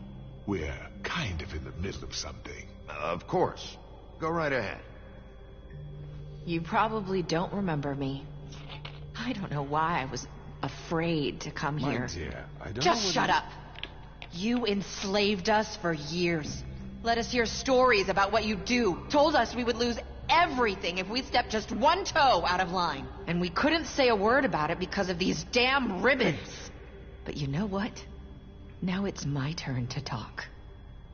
We're kind of in the middle of something. Of course. Go right ahead. You probably don't remember me. I don't know why I was afraid to come My here. dear, I don't know Just what shut it- up. You enslaved us for years. Let us hear stories about what you do. Told us we would lose everything if we stepped just one toe out of line. And we couldn't say a word about it because of these damn ribbons. But you know what? Now it's my turn to talk.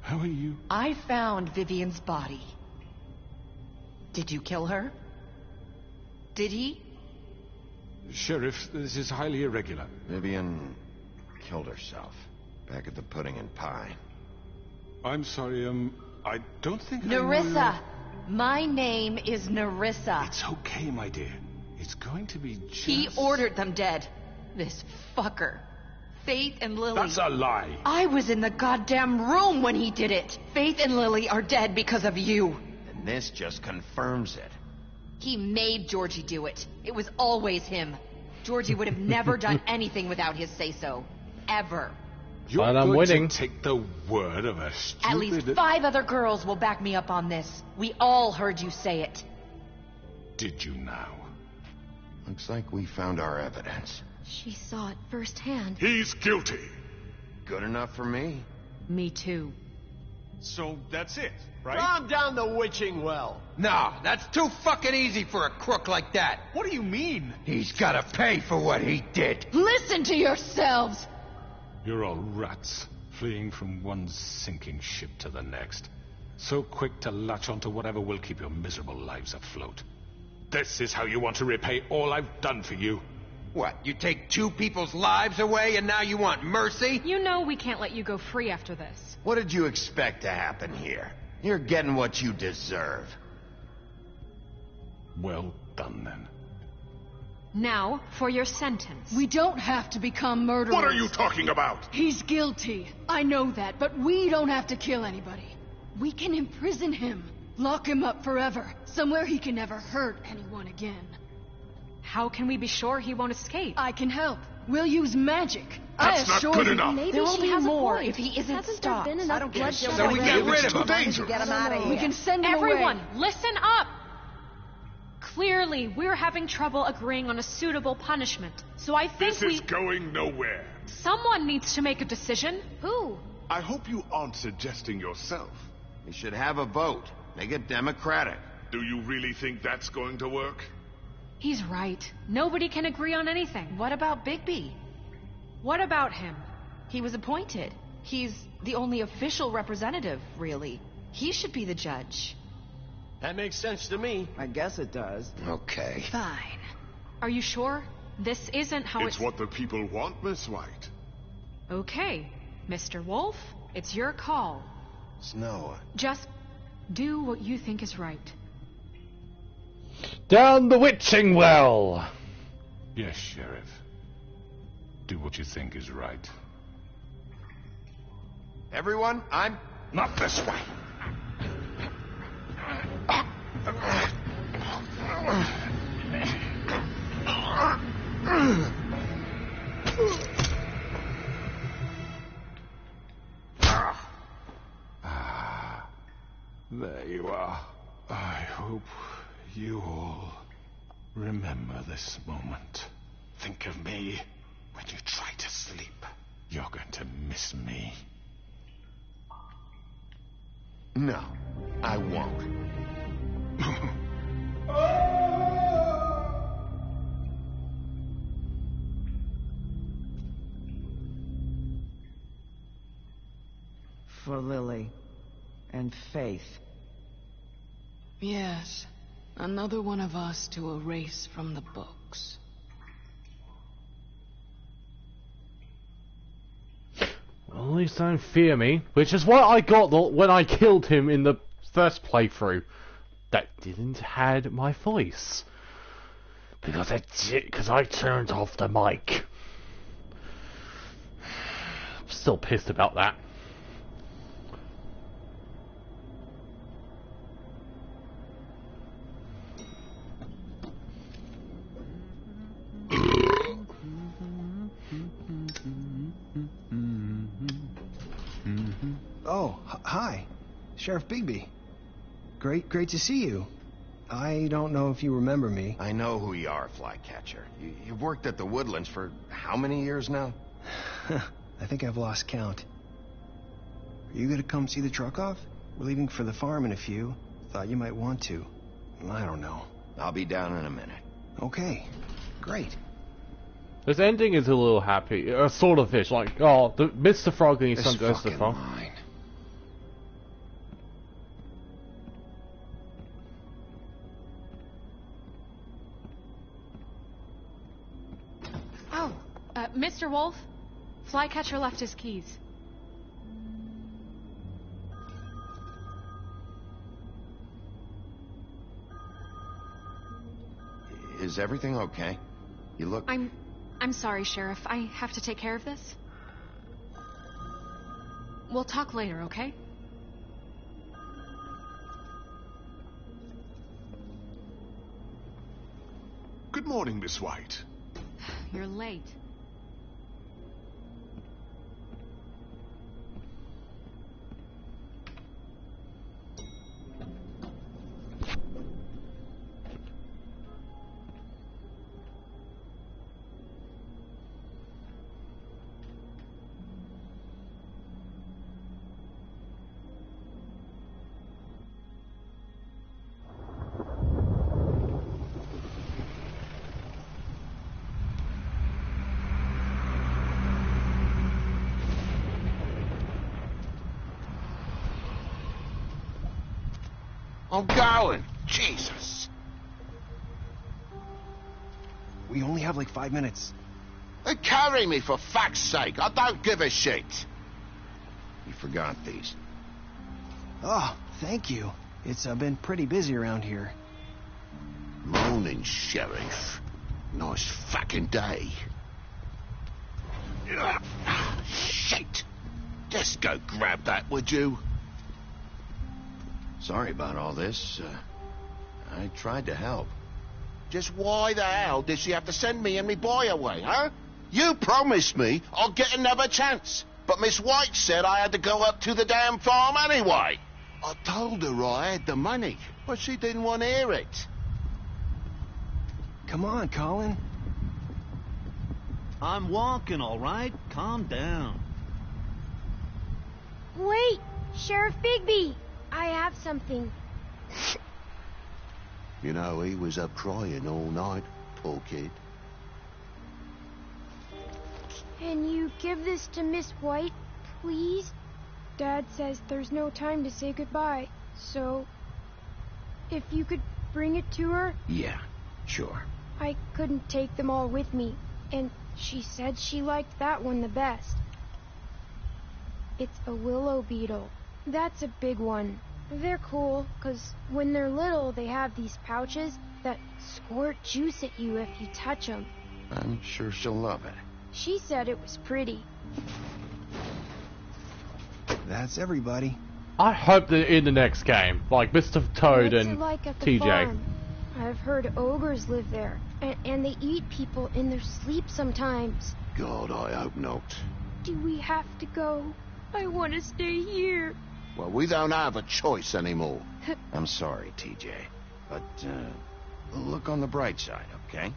How are you? I found Vivian's body. Did you kill her? Did he? Sheriff, this is highly irregular. Vivian killed herself. Back at the Pudding and Pie. I'm sorry, I don't think Nerissa! My name is Nerissa. It's okay, my dear. It's going to be just... He ordered them dead. This fucker. Faith and Lily. That's a lie. I was in the goddamn room when he did it. Faith and Lily are dead because of you. And this just confirms it. He made Georgie do it. It was always him. Georgie would have never done anything without his say-so. Ever. You're But I'm going winning. to take the word of a stupid... At least 5 other girls will back me up on this. We all heard you say it. Did you now? Looks like we found our evidence. She saw it firsthand. He's guilty. Good enough for me. Me too. So that's it, right? Calm down the witching well. No, that's too fucking easy for a crook like that. What do you mean? He's gotta pay for what he did. Listen to yourselves! You're all rats, fleeing from one sinking ship to the next. So quick to latch onto whatever will keep your miserable lives afloat. This is how you want to repay all I've done for you. What, you take 2 people's lives away and now you want mercy? You know we can't let you go free after this. What did you expect to happen here? You're getting what you deserve. Well done, then. Now, for your sentence. We don't have to become murderers. What are you talking about? He's guilty. I know that, but we don't have to kill anybody. We can imprison him. Lock him up forever. Somewhere he can never hurt anyone again. How can we be sure he won't escape? I can help. We'll use magic. That's not good enough. There will be more if he isn't Hasn't stopped. there been enough I don't get bloodshed? So we get rid of him. Dangerous. Get him out of here. We can send him Everyone, away. listen up! Clearly, we're having trouble agreeing on a suitable punishment. So I think This is going nowhere. someone needs to make a decision. Who? I hope you aren't suggesting yourself. We should have a vote. Make it democratic. Do you really think that's going to work? He's right. Nobody can agree on anything. What about Bigby? What about him? He was appointed. He's the only official representative, really. He should be the judge. That makes sense to me. I guess it does. Okay. Fine. Are you sure? This isn't how It's what the people want, Miss White. Okay, Mr. Wolf, it's your call. Snow. Just do what you think is right. Down the witching well! Yes, Sheriff. Do what you think is right. Everyone, I'm... Not this way. There you are. I hope you all remember this moment. Think of me when you try to sleep. You're going to miss me. No, I won't. For Lily. And Faith. Yes. Another one of us to erase from the books. Well, at least don't fear me, which is what I got when I killed him in the first playthrough. That didn't had my voice. Because I turned off the mic. I'm still pissed about that. Oh, hi. Sheriff Bigby. Great to see you. I don't know if you remember me. I know who you are, Flycatcher. You've worked at the Woodlands for how many years now? I think I've lost count. Are you gonna come see the truck off? We're leaving for the farm in a few. Thought you might want to. I don't know. I'll be down in a minute. Okay. Great. This ending is a little happy, sort of ish. Like, oh, Mr. Frog and his son goes to the farm. Oh, Mr. Wolf, Flycatcher left his keys. Is everything okay? You look... I'm sorry, Sheriff. I have to take care of this. We'll talk later, okay? Good morning, Miss White. You're late. I'm going. Jesus. We only have like 5 minutes. They carry me, for fuck's sake. I don't give a shit. You forgot these. Oh, thank you. It's been pretty busy around here. Morning, Sheriff. Nice fucking day. Shit. Just go grab that, would you? Sorry about all this. I tried to help. Just why the hell did she have to send me and me boy away, huh? You promised me I'd get another chance. But Miss White said I had to go up to the damn farm anyway. I told her I had the money, but she didn't want to hear it. Come on, Colin. I'm walking, all right? Calm down. Wait! Sheriff Bigby! I have something. You know, he was up crying all night, poor kid. Can you give this to Miss White, please? Dad says there's no time to say goodbye, so if you could bring it to her. Yeah, sure. I couldn't take them all with me, and she said she liked that one the best. It's a willow beetle. That's a big one. They're cool, 'cause when they're little, they have these pouches that squirt juice at you if you touch them. I'm sure she'll love it. She said it was pretty. That's everybody. I hope that in the next game, like Mr. Toad What's and it like at the TJ. farm? I've heard ogres live there, and they eat people in their sleep sometimes. God, I hope not. Do we have to go? I want to stay here. Well, we don't have a choice anymore. I'm sorry, TJ, but look on the bright side, okay?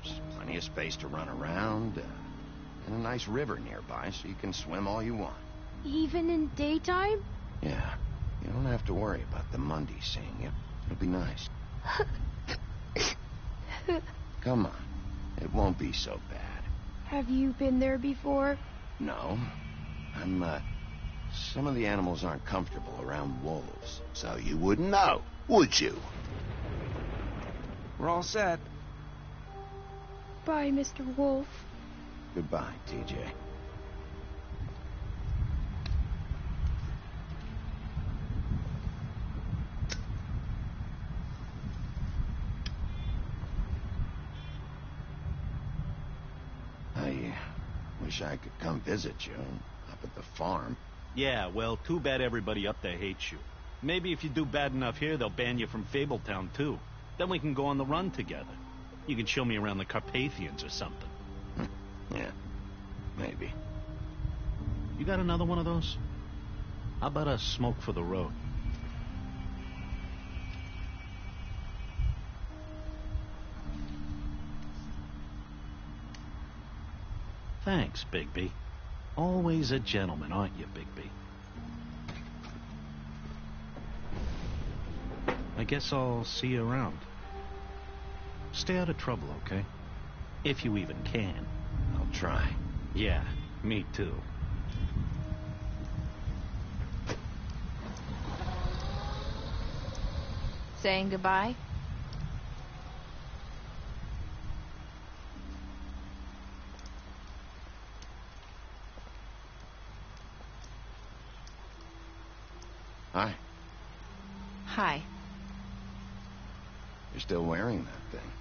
There's plenty of space to run around, and a nice river nearby, so you can swim all you want. Even in daytime? Yeah, you don't have to worry about the Mundy seeing you. It'll be nice. Come on, it won't be so bad. Have you been there before? No, some of the animals aren't comfortable around wolves, so you wouldn't know, would you? We're all set. Bye, Mr. Wolf. Goodbye, TJ. I wish I could come visit you up at the farm. Yeah, well, too bad everybody up there hates you. Maybe if you do bad enough here, they'll ban you from Fabletown, too. Then we can go on the run together. You can show me around the Carpathians or something. Yeah, maybe. You got another one of those? How about a smoke for the road? Thanks, Bigby. Always a gentleman, aren't you, Bigby? I guess I'll see you around. Stay out of trouble, okay? If you even can. I'll try. Yeah, me too. Saying goodbye? Hi. Hi. You're still wearing that thing.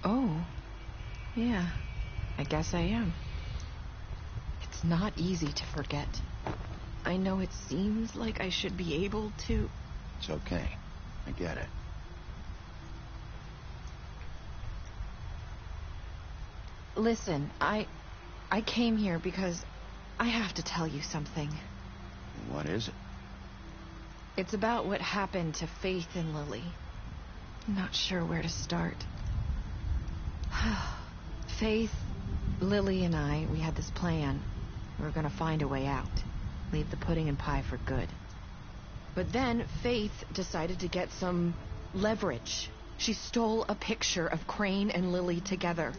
Oh, yeah. I guess I am. It's not easy to forget. I know it seems like I should be able to. It's okay. I get it. Listen, I came here because I have to tell you something. What is it? It's about what happened to Faith and Lily. I'm not sure where to start. Faith, Lily, and I, we had this plan. We were gonna find a way out. Leave the pudding and pie for good. But then Faith decided to get some leverage. She stole a picture of Crane and Lily together.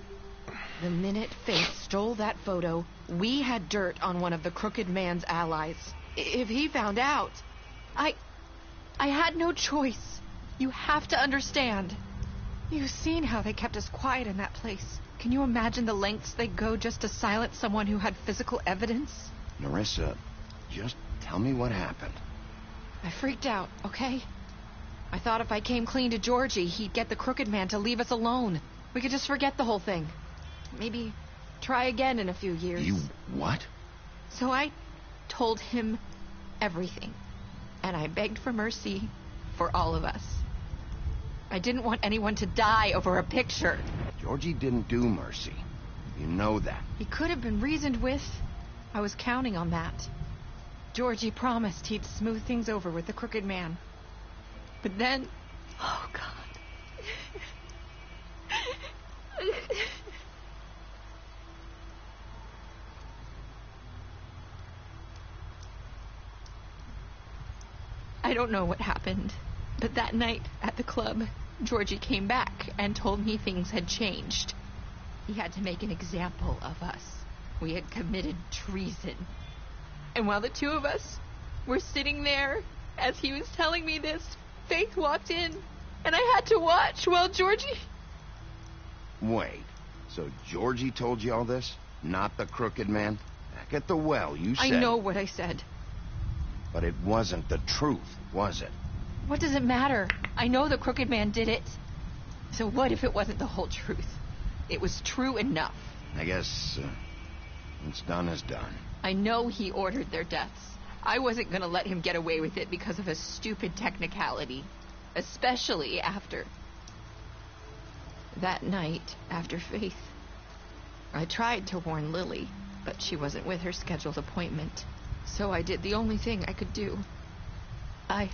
The minute Faith stole that photo, we had dirt on one of the Crooked Man's allies. If he found out, I had no choice. You have to understand. You've seen how they kept us quiet in that place. Can you imagine the lengths they go just to silence someone who had physical evidence? Nerissa, just tell me what happened. I freaked out, okay? I thought if I came clean to Georgie, he'd get the Crooked Man to leave us alone. We could just forget the whole thing. Maybe try again in a few years. You what? So I told him everything. And I begged for mercy for all of us. I didn't want anyone to die over a picture. Georgie didn't do mercy. You know that. He could have been reasoned with. I was counting on that. Georgie promised he'd smooth things over with the Crooked Man. But then... Oh, God. I don't know what happened, but that night at the club, Georgie came back and told me things had changed. He had to make an example of us. We had committed treason. And while the two of us were sitting there, as he was telling me this, Faith walked in, and I had to watch while Georgie... Wait, so Georgie told you all this? Not the crooked man? Back at the well, you said... I know what I said. But it wasn't the truth, was it? What does it matter? I know the crooked man did it. So what if it wasn't the whole truth? It was true enough. I guess what's done is done. I know he ordered their deaths. I wasn't going to let him get away with it because of a stupid technicality. Especially after... that night, after Faith. I tried to warn Lily, but she wasn't with her scheduled appointment. So I did the only thing I could do. I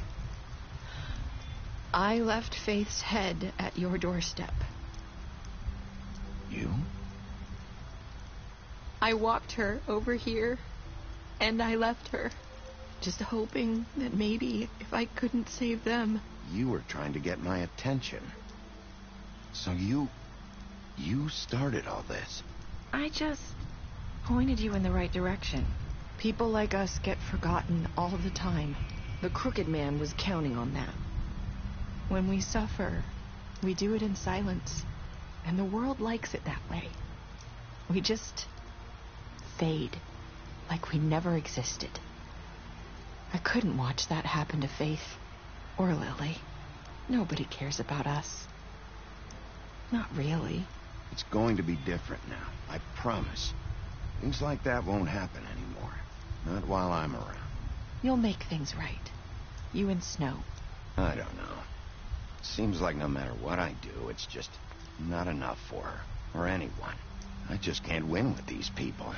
left Faith's head at your doorstep. You? I walked her over here, and I left her, just hoping that maybe if I couldn't save them... You were trying to get my attention. So you started all this. I just pointed you in the right direction. People like us get forgotten all the time. The crooked man was counting on that. When we suffer, we do it in silence, and the world likes it that way. We just fade, like we never existed. I couldn't watch that happen to Faith, or Lily. Nobody cares about us. Not really. It's going to be different now, I promise. Things like that won't happen anymore. Not while I'm around. You'll make things right. You and Snow. I don't know. Seems like no matter what I do, it's just not enough for her, or anyone. I just can't win with these people.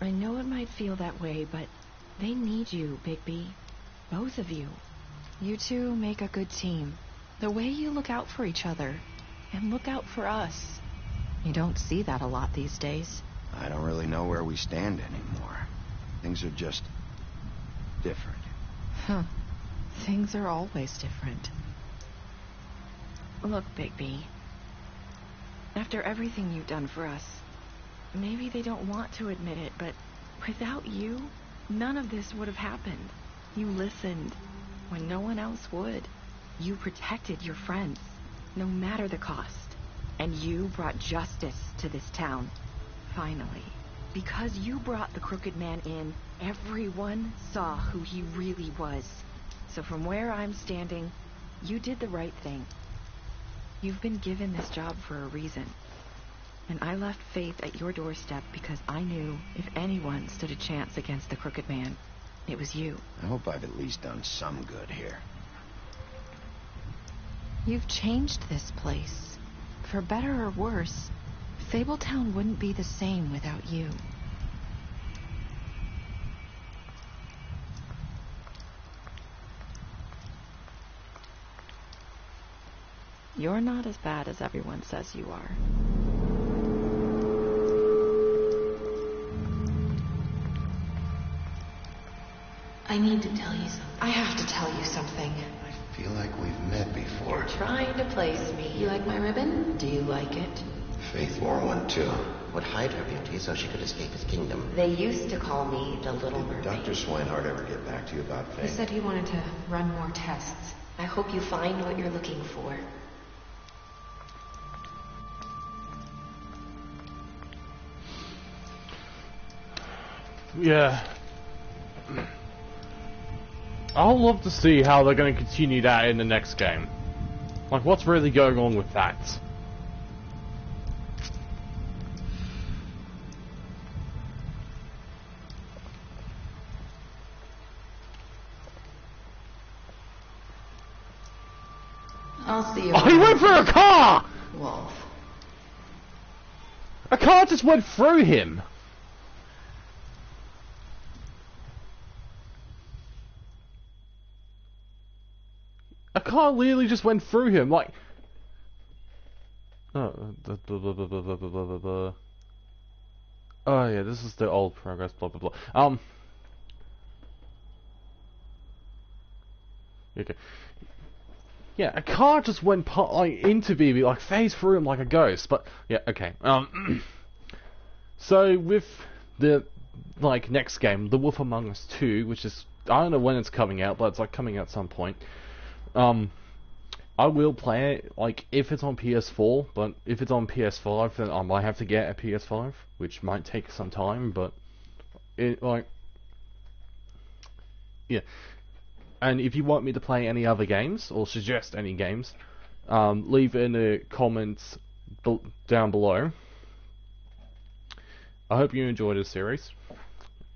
I know it might feel that way, but they need you, Bigby. Both of you. You two make a good team. The way you look out for each other, and look out for us. You don't see that a lot these days. I don't really know where we stand anymore. Things are just different. Huh. Things are always different. Look, Bigby. After everything you've done for us, maybe they don't want to admit it, but without you, none of this would have happened. You listened when no one else would. You protected your friends, no matter the cost. And you brought justice to this town. Finally. Because you brought the crooked man in, everyone saw who he really was. So from where I'm standing, you did the right thing. You've been given this job for a reason. And I left Faith at your doorstep because I knew if anyone stood a chance against the crooked man, it was you. I hope I've at least done some good here. You've changed this place. For better or worse, Fabletown wouldn't be the same without you. You're not as bad as everyone says you are. I need to tell you something. I have to tell you something. I feel like we've met before. You're trying to place me. You like my ribbon? Do you like it? Faith wore one too. Would hide her beauty so she could escape his kingdom. They used to call me the Little Mermaid. Did Dr. Swinehart ever get back to you about Faith? He said he wanted to run more tests. I hope you find what you're looking for. Yeah. I'll love to see how they're going to continue that in the next game. Like, what's really going on with that? I'll see you. Oh, he went for a car! Wolf. A car just went through him. A car literally just went through him, like... Oh, oh yeah, this is the old progress. Blah blah blah. Okay. Yeah, a car just went into BB, like phased through him like a ghost. But yeah, okay. So with the next game, The Wolf Among Us 2, which is, I don't know when it's coming out, but it's coming out at some point. I will play it if it's on PS4, but if it's on PS5, then I might have to get a PS5, which might take some time. But it yeah. And if you want me to play any other games, or suggest any games, leave it in the comments down below. I hope you enjoyed this series.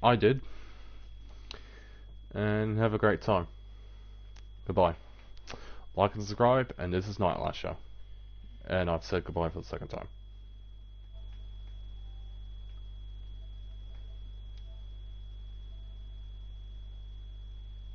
I did. And have a great time. Goodbye. Like and subscribe, and this is Nightlight Show. And I've said goodbye for the second time.